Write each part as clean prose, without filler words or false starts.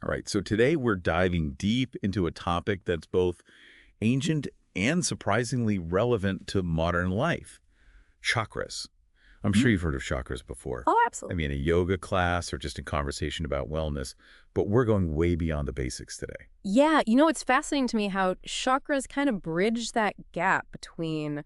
All right, so today we're diving deep into a topic that's both ancient and surprisingly relevant to modern life. Chakras. I'm sure you've heard of chakras before. Oh, I absolutely. mean, a yoga class or just in conversation about wellness, but we're going way beyond the basics today. Yeah, it's fascinating to me how chakras kind of bridge that gap between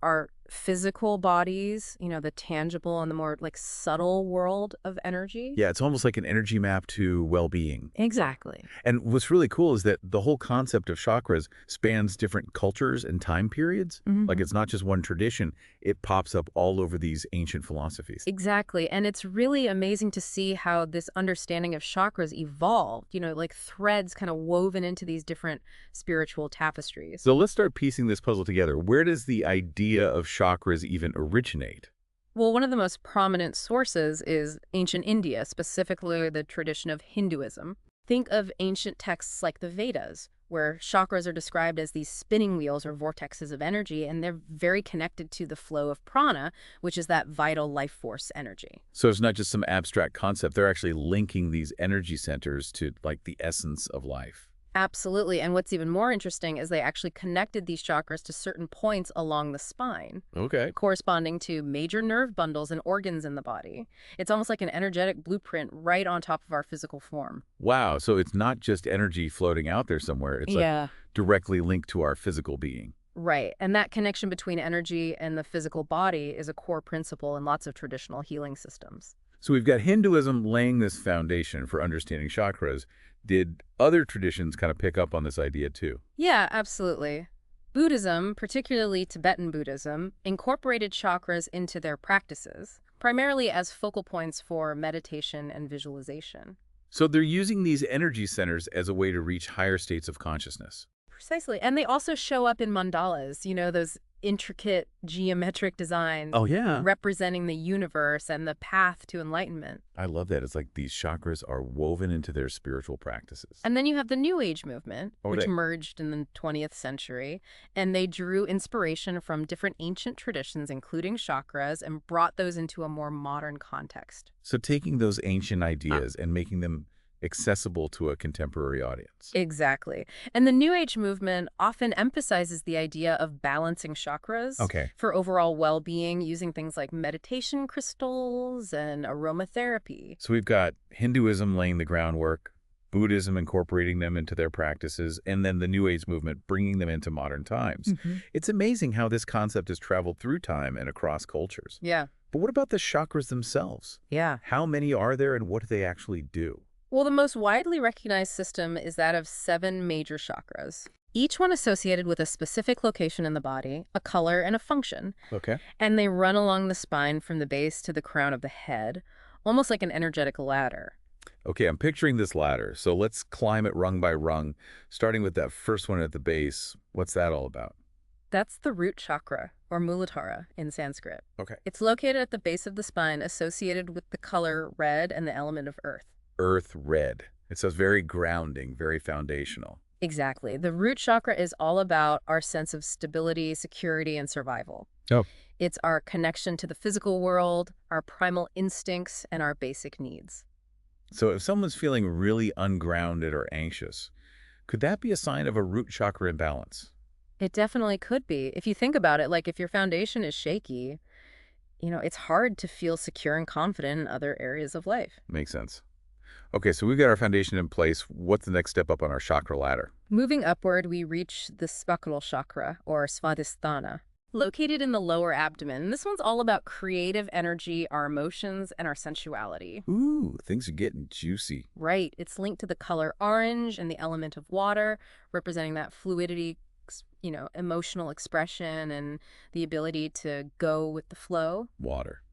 our physical bodies, the tangible and the more like subtle world of energy. Yeah, it's almost like an energy map to well-being. Exactly. And what's really cool is that the whole concept of chakras spans different cultures and time periods. Like Hmm. it's not just one tradition, it pops up all over these ancient philosophies. Exactly. And it's really amazing to see how this understanding of chakras evolved, like threads kind of woven into these different spiritual tapestries. So let's start piecing this puzzle together. Where does the idea of chakras even originate? Well, one of the most prominent sources is ancient India, specifically the tradition of Hinduism. Think of ancient texts like the Vedas, where chakras are described as these spinning wheels or vortexes of energy, and they're very connected to the flow of prana, which is that vital life force energy. So it's not just some abstract concept. They're actually linking these energy centers to like the essence of life. Absolutely. And what's even more interesting is they actually connected these chakras to certain points along the spine, Okay. corresponding to major nerve bundles and organs in the body. It's almost like an energetic blueprint right on top of our physical form. Wow. So it's not just energy floating out there somewhere. It's like Yeah. directly linked to our physical being. Right. And that connection between energy and the physical body is a core principle in lots of traditional healing systems. So we've got Hinduism laying this foundation for understanding chakras. Did other traditions kind of pick up on this idea too? Yeah, absolutely. Buddhism, particularly Tibetan Buddhism, incorporated chakras into their practices, primarily as focal points for meditation and visualization. So they're using these energy centers as a way to reach higher states of consciousness. Precisely. And they also show up in mandalas, those intricate geometric designs Oh, yeah. representing the universe and the path to enlightenment. I love that. It's like these chakras are woven into their spiritual practices. And then you have the New Age movement, Oh, which they- emerged in the 20th century, and they drew inspiration from different ancient traditions, including chakras, and brought those into a more modern context. So taking those ancient ideas and making them accessible to a contemporary audience. Exactly. And the New Age movement often emphasizes the idea of balancing chakras Okay. for overall well-being using things like meditation crystals and aromatherapy. So we've got Hinduism laying the groundwork, Buddhism incorporating them into their practices, and then the New Age movement bringing them into modern times. It's amazing how this concept has traveled through time and across cultures. Yeah. But what about the chakras themselves? Yeah. How many are there and what do they actually do? Well, the most widely recognized system is that of 7 major chakras, each one associated with a specific location in the body, a color, and a function. Okay. And they run along the spine from the base to the crown of the head, almost like an energetic ladder. Okay, I'm picturing this ladder. So let's climb it rung by rung, starting with that first one at the base. What's that all about? That's the root chakra, or Muladhara in Sanskrit. Okay. It's located at the base of the spine, associated with the color red and the element of earth. Earth red. It says very grounding, very foundational. Exactly. The root chakra is all about our sense of stability, security, and survival. Oh. It's our connection to the physical world, our primal instincts, and our basic needs. So if someone's feeling really ungrounded or anxious, could that be a sign of a root chakra imbalance? It definitely could be. If you think about it, like if your foundation is shaky, it's hard to feel secure and confident in other areas of life. Makes sense. Okay, so we've got our foundation in place. What's the next step up on our chakra ladder? Moving upward, we reach the sacral chakra, or svadhisthana, located in the lower abdomen. This one's all about creative energy, our emotions, and our sensuality. Ooh, things are getting juicy. Right. It's linked to the color orange and the element of water, representing that fluidity, emotional expression and the ability to go with the flow. Water.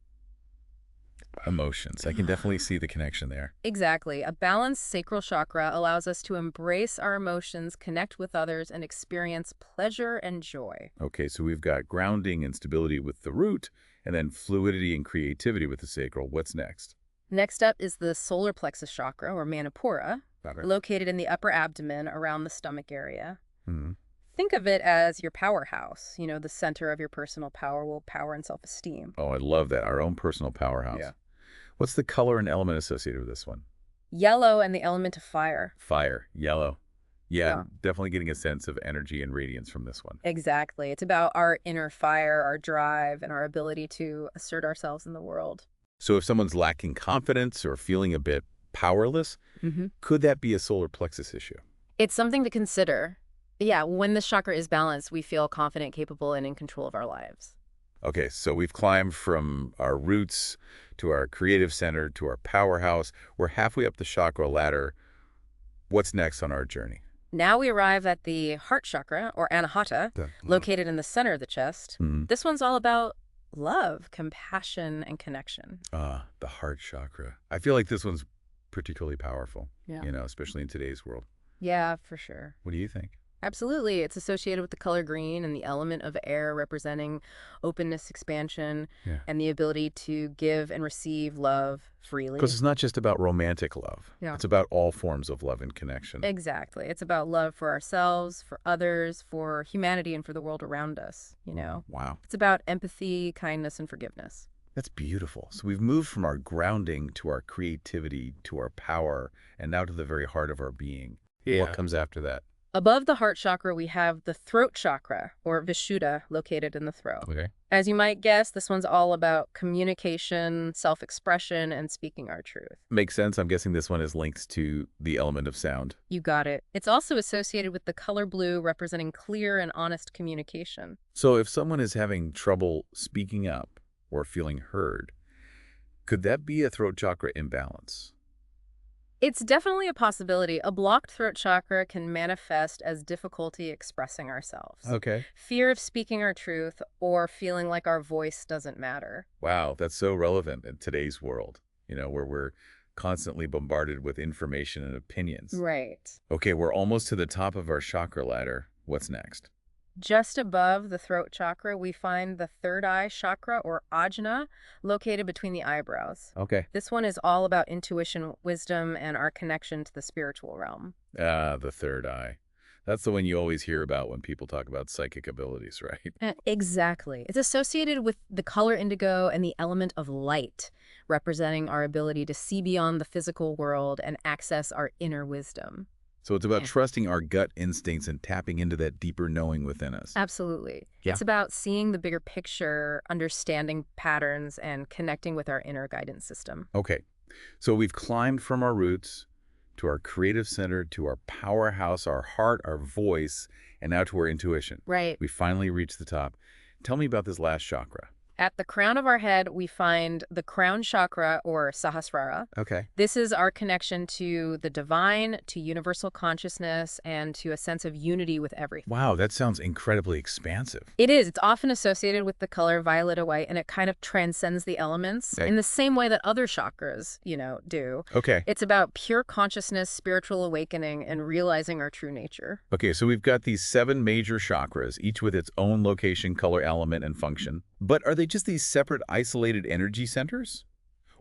Emotions. I can definitely see the connection there. Exactly. A balanced sacral chakra allows us to embrace our emotions, connect with others, and experience pleasure and joy. Okay, so we've got grounding and stability with the root, and then fluidity and creativity with the sacral. What's next? Next up is the solar plexus chakra, or manipura, Got it. located in the upper abdomen around the stomach area. Hmm. Think of it as your powerhouse, the center of your personal power, willpower, and self-esteem. Oh, I love that. Our own personal powerhouse. Yeah. What's the color and element associated with this one? Yellow and the element of fire. Fire, yellow. Yeah, Yeah. definitely getting a sense of energy and radiance from this one. Exactly. It's about our inner fire, our drive, and our ability to assert ourselves in the world. So if someone's lacking confidence or feeling a bit powerless, could that be a solar plexus issue? It's something to consider. Yeah, when the chakra is balanced, we feel confident, capable, and in control of our lives. Okay, so we've climbed from our roots to our creative center to our powerhouse. We're halfway up the chakra ladder. What's next on our journey? Now we arrive at the heart chakra, or anahata, located in the center of the chest. This one's all about love, compassion, and connection. The heart chakra. I feel like this one's particularly powerful, Yeah. Especially in today's world. Yeah, for sure. What do you think? Absolutely. It's associated with the color green and the element of air representing openness, expansion, and the ability to give and receive love freely. Because it's not just about romantic love. Yeah. It's about all forms of love and connection. Exactly. It's about love for ourselves, for others, for humanity, and for the world around us, Wow. It's about empathy, kindness, and forgiveness. That's beautiful. So we've moved from our grounding to our creativity, to our power, and now to the very heart of our being. Yeah. What comes after that? Above the heart chakra, we have the throat chakra, or Vishuddha, located in the throat. Okay. As you might guess, this one's all about communication, self-expression, and speaking our truth. Makes sense. I'm guessing this one is linked to the element of sound. You got it. It's also associated with the color blue, representing clear and honest communication. So if someone is having trouble speaking up or feeling heard, could that be a throat chakra imbalance? It's definitely a possibility. A blocked throat chakra can manifest as difficulty expressing ourselves. Okay. Fear of speaking our truth, or feeling like our voice doesn't matter. Wow, that's so relevant in today's world, where we're constantly bombarded with information and opinions. Right. Okay, we're almost to the top of our chakra ladder. What's next? Just above the throat chakra, we find the third eye chakra, or ajna, located between the eyebrows. Okay. This one is all about intuition, wisdom, and our connection to the spiritual realm. The third eye. That's the one you always hear about when people talk about psychic abilities, right? Exactly. It's associated with the color indigo and the element of light, representing our ability to see beyond the physical world and access our inner wisdom. So it's about trusting our gut instincts and tapping into that deeper knowing within us. Absolutely. Yeah. It's about seeing the bigger picture, understanding patterns, and connecting with our inner guidance system. Okay, so we've climbed from our roots to our creative center, to our powerhouse, our heart, our voice, and now to our intuition. Right. We finally reached the top. Tell me about this last chakra. At the crown of our head, we find the crown chakra, or Sahasrara. Okay. This is our connection to the divine, to universal consciousness, and to a sense of unity with everything. Wow, that sounds incredibly expansive. It is. It's often associated with the color violet or white, and it kind of transcends the elements in the same way that other chakras, do. Okay. It's about pure consciousness, spiritual awakening, and realizing our true nature. Okay, so we've got these 7 major chakras, each with its own location, color, element, and function. But are they just these separate, isolated energy centers?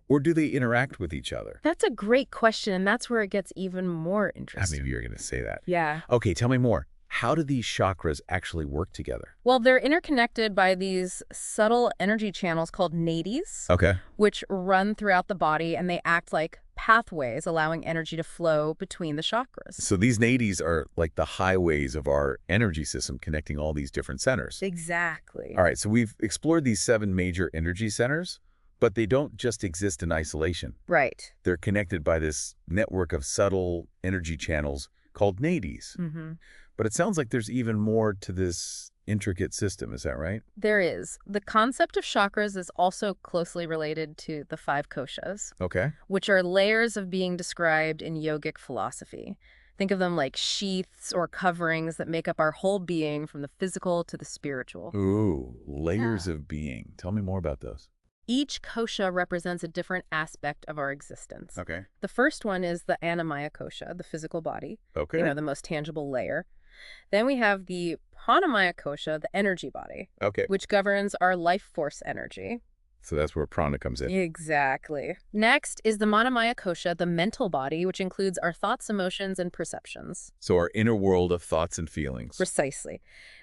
Or do they interact with each other? That's a great question, and that's where it gets even more interesting. Maybe you're going to say that. Yeah. Okay, tell me more. How do these chakras actually work together? Well, they're interconnected by these subtle energy channels called nadis, Okay. which run throughout the body, and they act like pathways, allowing energy to flow between the chakras. So these nadis are like the highways of our energy system connecting all these different centers. Exactly. All right, so we've explored these 7 major energy centers, but they don't just exist in isolation. Right. They're connected by this network of subtle energy channels called nadis. Mm-hmm. But it sounds like there's even more to this intricate system. Is that right? There is. The concept of chakras is also closely related to the 5 koshas, Okay. which are layers of being described in yogic philosophy. Think of them like sheaths or coverings that make up our whole being, from the physical to the spiritual. Ooh, layers of being. Tell me more about those. Each kosha represents a different aspect of our existence. Okay. The first one is the Annamaya kosha, the physical body, Okay. the most tangible layer. Then we have the Pranamaya kosha, the energy body, Okay. which governs our life force energy. So that's where prana comes in. Exactly. Next is the Manamaya Kosha, the mental body, which includes our thoughts, emotions, and perceptions. So our inner world of thoughts and feelings. Precisely.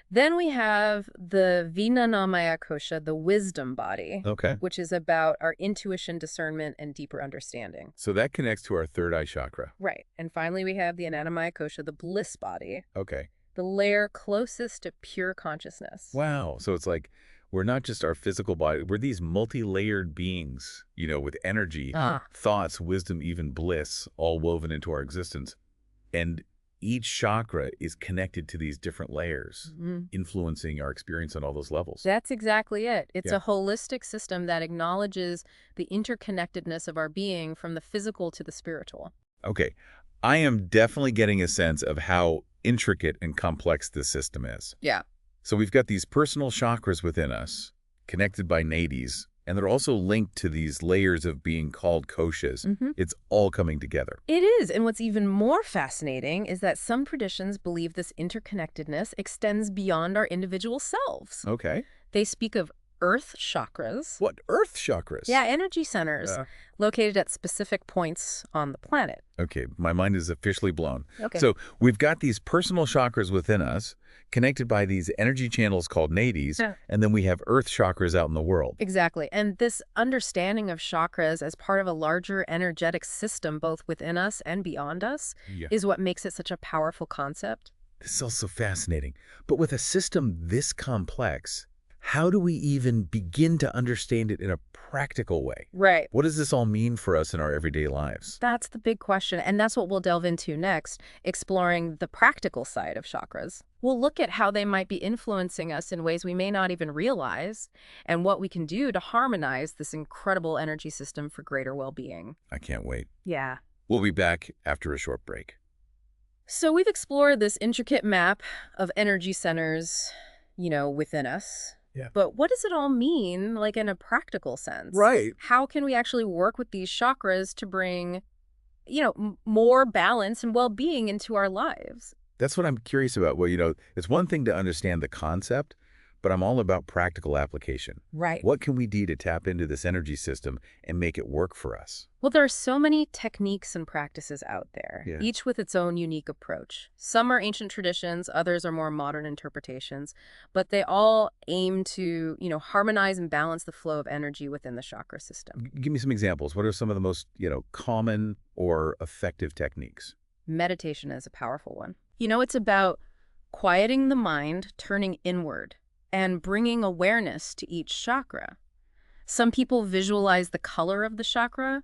Then we have the Vijnanamaya Kosha, the wisdom body, Okay. which is about our intuition, discernment, and deeper understanding. So that connects to our third eye chakra. Right. And finally, we have the Anandamaya Kosha, the bliss body, Okay. the layer closest to pure consciousness. Wow. So it's like we're not just our physical body. We're these multi-layered beings, with energy, thoughts, wisdom, even bliss, all woven into our existence. And each chakra is connected to these different layers, influencing our experience on all those levels. That's exactly it. It's a holistic system that acknowledges the interconnectedness of our being from the physical to the spiritual. Okay. I am definitely getting a sense of how intricate and complex this system is. Yeah. So we've got these personal chakras within us, connected by nadis, and they're also linked to these layers of being called koshas. It's all coming together. It is. And what's even more fascinating is that some traditions believe this interconnectedness extends beyond our individual selves. Okay. They speak of earth chakras. What? Earth chakras? Yeah, energy centers located at specific points on the planet. Okay, my mind is officially blown. Okay. So we've got these personal chakras within us, connected by these energy channels called nadis, and then we have earth chakras out in the world. Exactly. And this understanding of chakras as part of a larger energetic system, both within us and beyond us, is what makes it such a powerful concept. This is also fascinating. But with a system this complex, how do we even begin to understand it in a practical way? Right. What does this all mean for us in our everyday lives? That's the big question, and that's what we'll delve into next, exploring the practical side of chakras. We'll look at how they might be influencing us in ways we may not even realize, and what we can do to harmonize this incredible energy system for greater well-being. I can't wait. Yeah. We'll be back after a short break. So we've explored this intricate map of energy centers, within us. Yeah. But what does it all mean, like in a practical sense? Right. How can we actually work with these chakras to bring, more balance and well-being into our lives? That's what I'm curious about. Well, it's one thing to understand the concept, but I'm all about practical application. Right. What can we do to tap into this energy system and make it work for us? Well, there are so many techniques and practices out there, each with its own unique approach. Some are ancient traditions, others are more modern interpretations, but they all aim to, harmonize and balance the flow of energy within the chakra system. Give me some examples. What are some of the most, common or effective techniques? Meditation is a powerful one. It's about quieting the mind, turning inward, and bringing awareness to each chakra. Some people visualize the color of the chakra.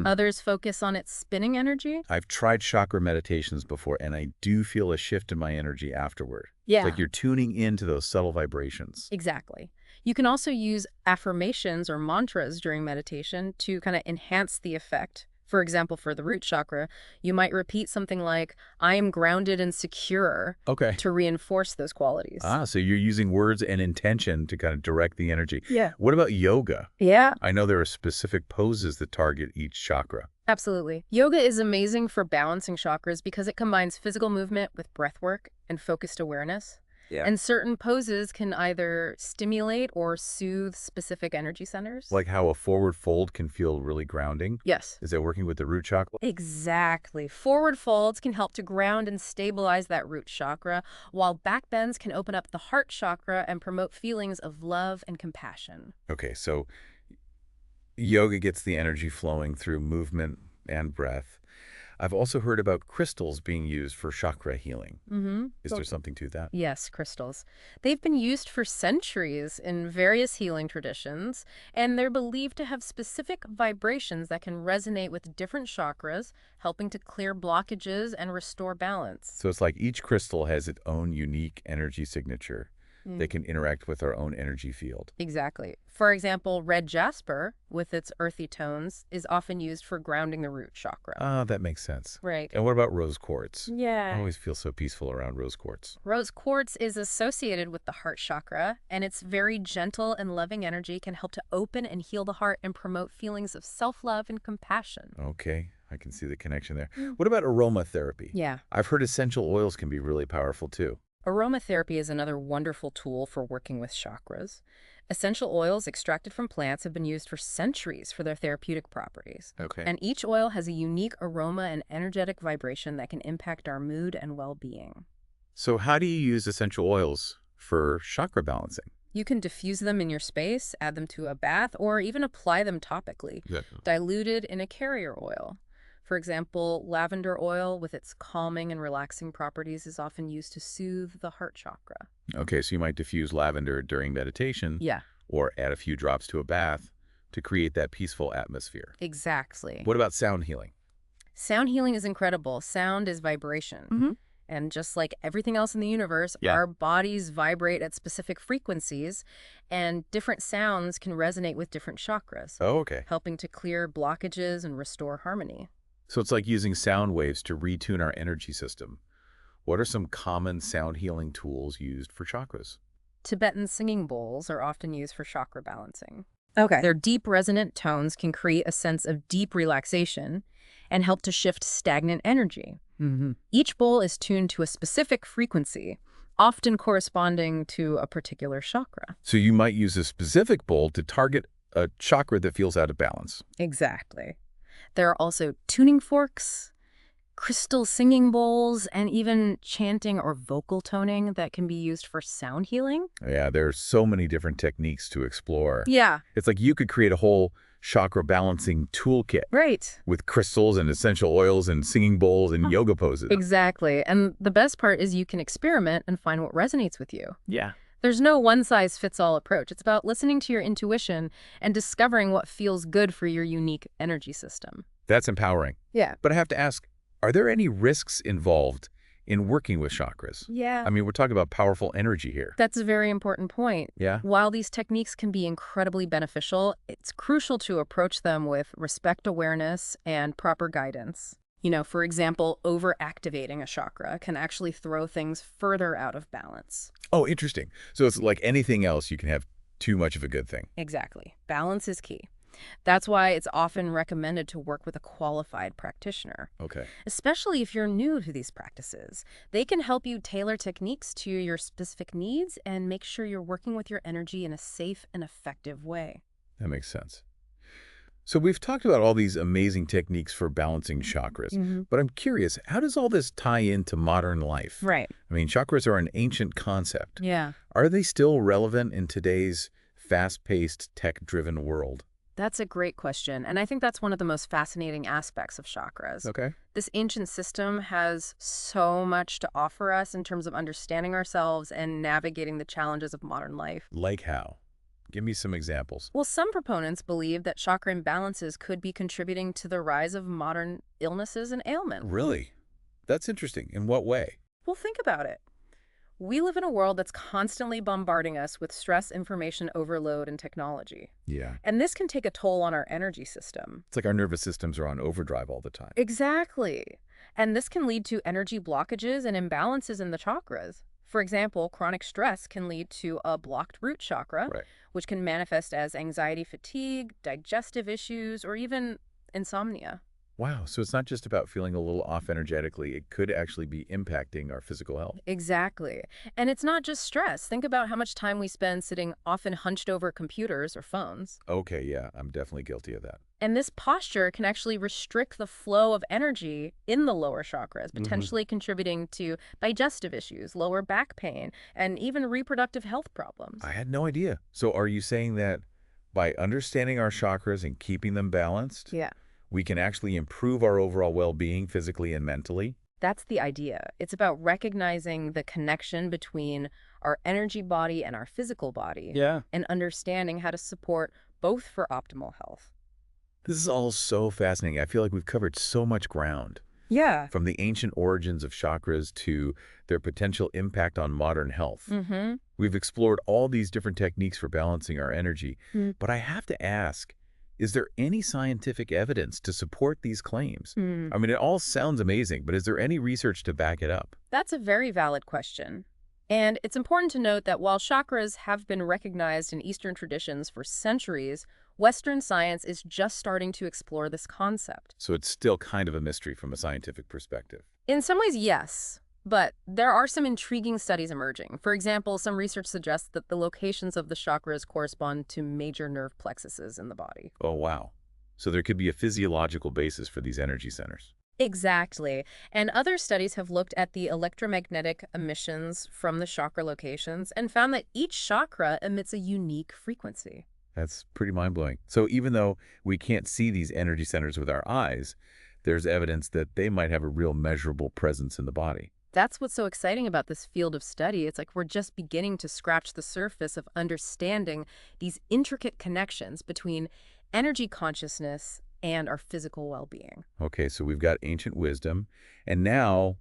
Others focus on its spinning energy. I've tried chakra meditations before, and I do feel a shift in my energy afterward. Yeah. It's like you're tuning into those subtle vibrations. Exactly. You can also use affirmations or mantras during meditation to kind of enhance the effect. For example, for the root chakra, you might repeat something like, I am grounded and secure, to reinforce those qualities. So you're using words and intention to kind of direct the energy. Yeah. What about yoga? Yeah. I know there are specific poses that target each chakra. Absolutely. Yoga is amazing for balancing chakras because it combines physical movement with breath work and focused awareness. Yeah. And certain poses can either stimulate or soothe specific energy centers. Like how a forward fold can feel really grounding? Yes. Is that working with the root chakra? Exactly. Forward folds can help to ground and stabilize that root chakra, while back bends can open up the heart chakra and promote feelings of love and compassion. Okay, so yoga gets the energy flowing through movement and breath. I've also heard about crystals being used for chakra healing. Is there something to that? Yes, crystals. They've been used for centuries in various healing traditions, and they're believed to have specific vibrations that can resonate with different chakras, helping to clear blockages and restore balance. So it's like each crystal has its own unique energy signature. They can interact with our own energy field. Exactly. For example, red jasper, with its earthy tones, is often used for grounding the root chakra. Ah, that makes sense. Right. And what about rose quartz? Yeah. I always feel so peaceful around rose quartz. Rose quartz is associated with the heart chakra, and its very gentle and loving energy can help to open and heal the heart and promote feelings of self-love and compassion. Okay. I can see the connection there. What about aromatherapy? Yeah. I've heard essential oils can be really powerful too. Aromatherapy is another wonderful tool for working with chakras. Essential oils extracted from plants have been used for centuries for their therapeutic properties. Okay. And each oil has a unique aroma and energetic vibration that can impact our mood and well-being. So how do you use essential oils for chakra balancing? You can diffuse them in your space, add them to a bath, or even apply them topically, diluted in a carrier oil. For example, lavender oil with its calming and relaxing properties is often used to soothe the heart chakra. Okay, so you might diffuse lavender during meditation Yeah, or add a few drops to a bath to create that peaceful atmosphere. exactly. What about sound healing? Sound healing is incredible. Sound is vibration. And just like everything else in the universe, our bodies vibrate at specific frequencies, and different sounds can resonate with different chakras, Oh, okay. helping to clear blockages and restore harmony. So it's like using sound waves to retune our energy system. What are some common sound healing tools used for chakras? Tibetan singing bowls are often used for chakra balancing. Okay. Their deep resonant tones can create a sense of deep relaxation and help to shift stagnant energy. Each bowl is tuned to a specific frequency, often corresponding to a particular chakra. So you might use a specific bowl to target a chakra that feels out of balance. Exactly. There are also tuning forks, crystal singing bowls, and even chanting or vocal toning that can be used for sound healing. Yeah, there are so many different techniques to explore. Yeah, It's like you could create a whole chakra balancing toolkit right. with crystals and essential oils and singing bowls and yoga poses. Exactly. And the best part is you can experiment and find what resonates with you. Yeah. There's no one-size-fits-all approach. It's about listening to your intuition and discovering what feels good for your unique energy system. That's empowering. Yeah. But I have to ask, are there any risks involved in working with chakras? Yeah. I mean, we're talking about powerful energy here. That's a very important point. Yeah? While these techniques can be incredibly beneficial, it's crucial to approach them with respect, awareness, and proper guidance. You know, for example, overactivating a chakra can actually throw things further out of balance. Oh, interesting. So it's like anything else, you can have too much of a good thing. Exactly. Balance is key. That's why it's often recommended to work with a qualified practitioner, Okay. especially if you're new to these practices. They can help you tailor techniques to your specific needs and make sure you're working with your energy in a safe and effective way. That makes sense. So we've talked about all these amazing techniques for balancing chakras, but I'm curious, how does all this tie into modern life? Right. I mean, chakras are an ancient concept. Yeah. Are they still relevant in today's fast-paced, tech-driven world? That's a great question, and I think that's one of the most fascinating aspects of chakras. Okay. This ancient system has so much to offer us in terms of understanding ourselves and navigating the challenges of modern life. Like how? Give me some examples. Well, some proponents believe that chakra imbalances could be contributing to the rise of modern illnesses and ailments. Really? That's interesting. In what way? Well, think about it. We live in a world that's constantly bombarding us with stress, information overload, and technology. Yeah. And this can take a toll on our energy system. It's like our nervous systems are on overdrive all the time. Exactly. And this can lead to energy blockages and imbalances in the chakras. For example, chronic stress can lead to a blocked root chakra, Right. which can manifest as anxiety, fatigue, digestive issues, or even insomnia. Wow. So it's not just about feeling a little off energetically. It could actually be impacting our physical health. Exactly. And it's not just stress. Think about how much time we spend sitting often hunched over computers or phones. Okay. Yeah. I'm definitely guilty of that. And this posture can actually restrict the flow of energy in the lower chakras, potentially contributing to digestive issues, lower back pain, and even reproductive health problems. I had no idea. So are you saying that by understanding our chakras and keeping them balanced, Yeah. we can actually improve our overall well-being physically and mentally? That's the idea. It's about recognizing the connection between our energy body and our physical body. Yeah. And understanding how to support both for optimal health. This is all so fascinating. I feel like we've covered so much ground, Yeah. from the ancient origins of chakras to their potential impact on modern health. We've explored all these different techniques for balancing our energy. But I have to ask, is there any scientific evidence to support these claims? I mean, it all sounds amazing, but is there any research to back it up? That's a very valid question. And it's important to note that while chakras have been recognized in Eastern traditions for centuries, Western science is just starting to explore this concept. So it's still kind of a mystery from a scientific perspective. In some ways, yes. But there are some intriguing studies emerging. For example, some research suggests that the locations of the chakras correspond to major nerve plexuses in the body. Oh, wow. So there could be a physiological basis for these energy centers. Exactly. And other studies have looked at the electromagnetic emissions from the chakra locations and found that each chakra emits a unique frequency. That's pretty mind-blowing. So even though we can't see these energy centers with our eyes, there's evidence that they might have a real measurable presence in the body. That's what's so exciting about this field of study. It's like we're just beginning to scratch the surface of understanding these intricate connections between energy consciousness and our physical well-being. Okay, so we've got ancient wisdom, and now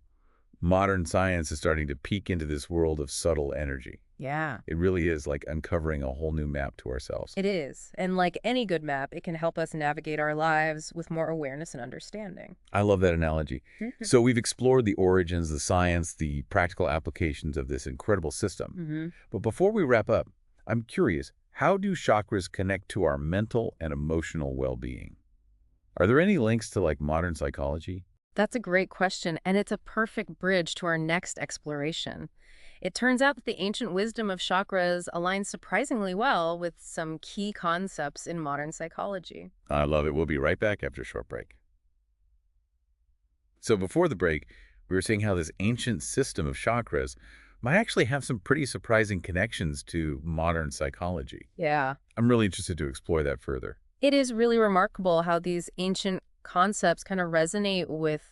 modern science is starting to peek into this world of subtle energy. Yeah. It really is like uncovering a whole new map to ourselves. It is. And like any good map, it can help us navigate our lives with more awareness and understanding. I love that analogy. So we've explored the origins, the science, the practical applications of this incredible system. But before we wrap up, I'm curious, how do chakras connect to our mental and emotional well-being? Are there any links to like modern psychology? That's a great question, and it's a perfect bridge to our next exploration. It turns out that the ancient wisdom of chakras aligns surprisingly well with some key concepts in modern psychology. I love it. We'll be right back after a short break. So before the break, we were seeing how this ancient system of chakras might actually have some pretty surprising connections to modern psychology. Yeah. I'm really interested to explore that further. It is really remarkable how these ancient concepts kind of resonate with,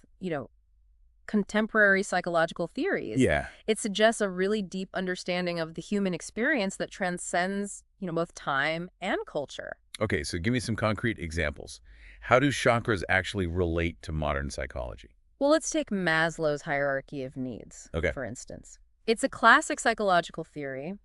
contemporary psychological theories. Yeah. It suggests a really deep understanding of the human experience that transcends, both time and culture. Okay, so give me some concrete examples. How do chakras actually relate to modern psychology? Well, let's take Maslow's hierarchy of needs, Okay. for instance. It's a classic psychological theory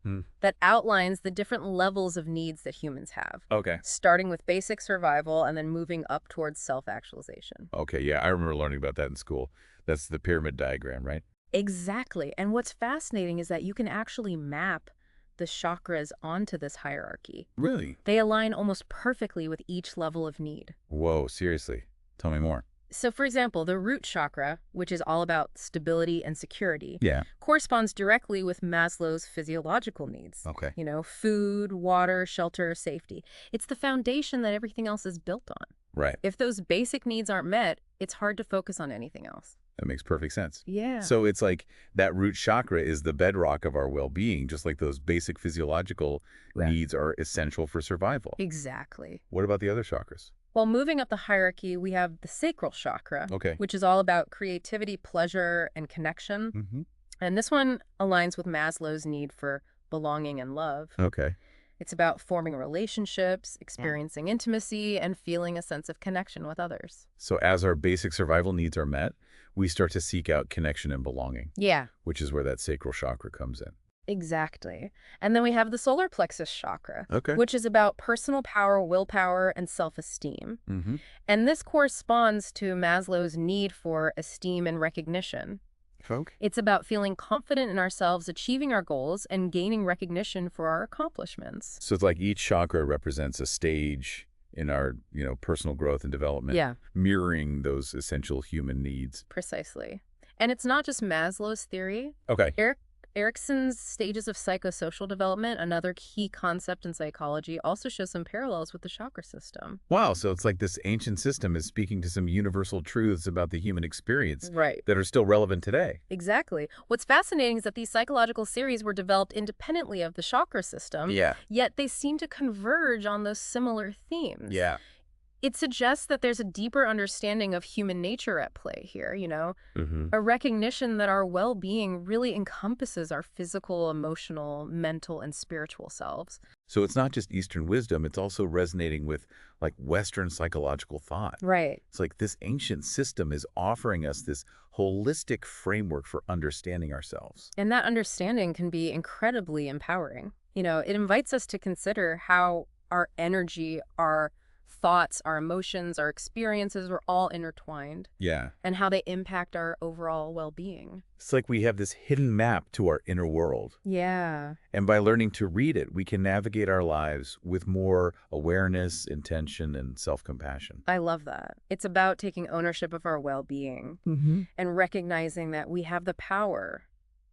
that outlines the different levels of needs that humans have, Okay. starting with basic survival and then moving up towards self-actualization. Okay, yeah, I remember learning about that in school. That's the pyramid diagram, right? Exactly. And what's fascinating is that you can actually map the chakras onto this hierarchy. Really? They align almost perfectly with each level of need. Whoa, seriously. Tell me more. So, for example, the root chakra, which is all about stability and security, Yeah. corresponds directly with Maslow's physiological needs. Okay. Food, water, shelter, safety. It's the foundation that everything else is built on. Right. If those basic needs aren't met, it's hard to focus on anything else. That makes perfect sense. Yeah. So it's like that root chakra is the bedrock of our well-being, just like those basic physiological needs are essential for survival. Exactly. What about the other chakras? Well, moving up the hierarchy, we have the sacral chakra, Okay. which is all about creativity, pleasure, and connection. And this one aligns with Maslow's need for belonging and love. Okay. It's about forming relationships, experiencing intimacy, and feeling a sense of connection with others. So as our basic survival needs are met, we start to seek out connection and belonging, Yeah, which is where that sacral chakra comes in. exactly. And then we have the solar plexus chakra, Okay. which is about personal power, willpower, and self-esteem. And this corresponds to Maslow's need for esteem and recognition. It's about feeling confident in ourselves, achieving our goals, and gaining recognition for our accomplishments. So it's like each chakra represents a stage in our, personal growth and development, Yeah, mirroring those essential human needs. precisely. And it's not just Maslow's theory. Okay. Erikson's stages of psychosocial development, another key concept in psychology, also shows some parallels with the chakra system. Wow, so it's like this ancient system is speaking to some universal truths about the human experience Right. that are still relevant today. Exactly. What's fascinating is that these psychological theories were developed independently of the chakra system, yet they seem to converge on those similar themes. Yeah. It suggests that there's a deeper understanding of human nature at play here, a recognition that our well-being really encompasses our physical, emotional, mental, and spiritual selves. So it's not just Eastern wisdom, it's also resonating with like Western psychological thought. Right. It's like this ancient system is offering us this holistic framework for understanding ourselves. And that understanding can be incredibly empowering. It invites us to consider how our energy, our thoughts, our emotions, our experiences are all intertwined, Yeah. and how they impact our overall well-being. It's like we have this hidden map to our inner world. Yeah. And by learning to read it, we can navigate our lives with more awareness, intention, and self-compassion. I love that. It's about taking ownership of our well-being and recognizing that we have the power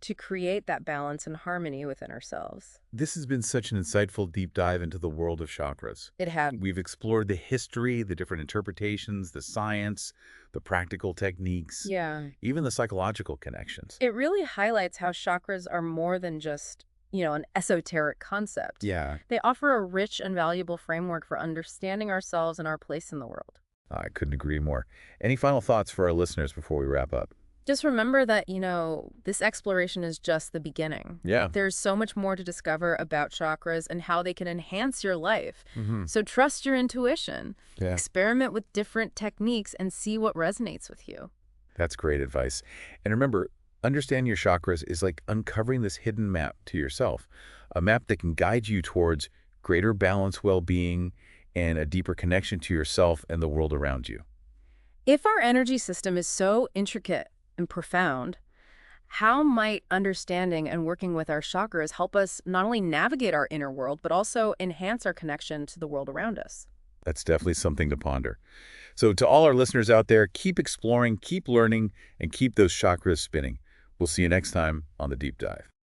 to create that balance and harmony within ourselves. This has been such an insightful deep dive into the world of chakras. It had. We've explored the history, the different interpretations, the science, the practical techniques, Yeah. even the psychological connections. It really highlights how chakras are more than just, an esoteric concept. Yeah, They offer a rich and valuable framework for understanding ourselves and our place in the world. I couldn't agree more. Any final thoughts for our listeners before we wrap up? Just remember that, this exploration is just the beginning. Yeah. There's so much more to discover about chakras and how they can enhance your life. Mm-hmm. So trust your intuition. Yeah. Experiment with different techniques and see what resonates with you. That's great advice. And remember, understanding your chakras is like uncovering this hidden map to yourself, a map that can guide you towards greater balance, well-being, and a deeper connection to yourself and the world around you. If our energy system is so intricate and profound, how might understanding and working with our chakras help us not only navigate our inner world, but also enhance our connection to the world around us? That's definitely something to ponder. So to all our listeners out there, keep exploring, keep learning, and keep those chakras spinning. We'll see you next time on The Deep Dive.